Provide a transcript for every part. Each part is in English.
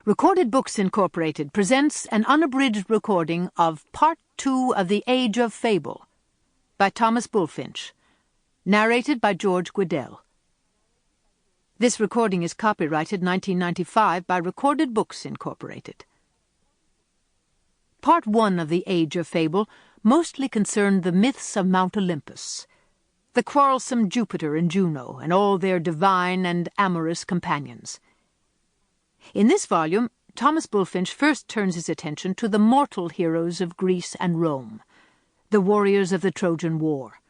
Recorded Books Incorporated presents an unabridged recording of Part 2 of The Age of Fable by Thomas Bulfinch, narrated by George Guidall. This recording is copyrighted 1995 by Recorded Books Incorporated. Part 1 of The Age of Fable mostly concerned the myths of Mount Olympus, the quarrelsome Jupiter and Juno, and all their divine and amorous companions. In this volume, Thomas Bulfinch first turns his attention to the mortal heroes of Greece and Rome, the warriors of the Trojan War,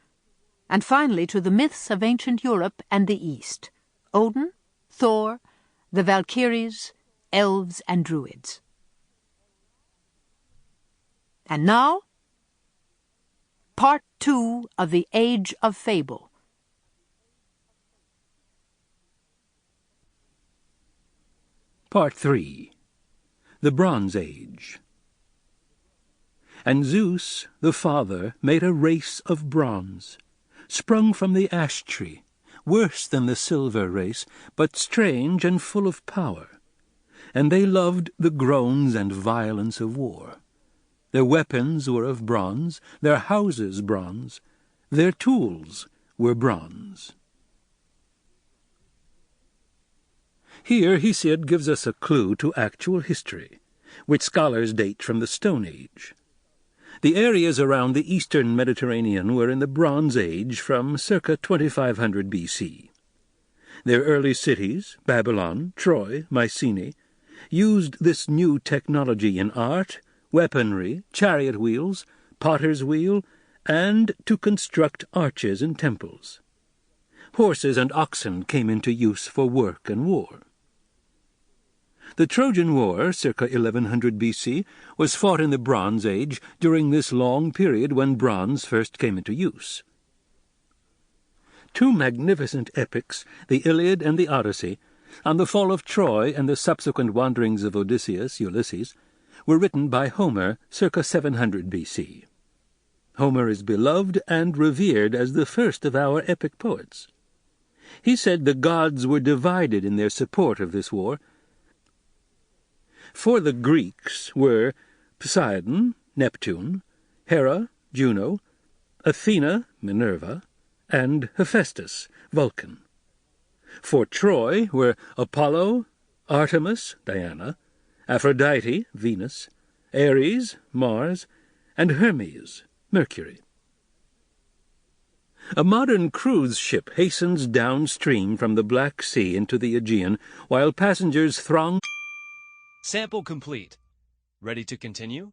and finally to the myths of ancient Europe and the East, Odin, Thor, the Valkyries, elves, and druids. And now, Part 2 of The Age of Fable. Part 3. The Bronze Age. And Zeus, the father, made a race of bronze, sprung from the ash tree, worse than the silver race, but strange and full of power. And they loved the groans and violence of war. Their weapons were of bronze, their houses bronze, their tools were bronze. Here Hesiod gives us a clue to actual history, which scholars date from the Stone Age. The areas around the eastern Mediterranean were in the Bronze Age from circa 2500 BC. Their early cities, Babylon, Troy, Mycenae, used this new technology in art, weaponry, chariot wheels, potter's wheel, and to construct arches and temples. Horses and oxen came into use for work and war. The Trojan War, circa 1100 BC, was fought in the Bronze Age during this long period when bronze first came into use. Two magnificent epics, the Iliad and the Odyssey, on the fall of Troy and the subsequent wanderings of Odysseus, Ulysses, were written by Homer circa 700 BC. Homer is beloved and revered as the first of our epic poets. He said the gods were divided in their support of this war. For the Greeks were Poseidon, Neptune, Hera, Juno, Athena, Minerva, and Hephaestus, Vulcan. For Troy were Apollo, Artemis, Diana, Aphrodite, Venus, Ares, Mars, and Hermes, Mercury. A modern cruise ship hastens downstream from the Black Sea into the Aegean, while passengers throng. Sample complete. Ready to continue?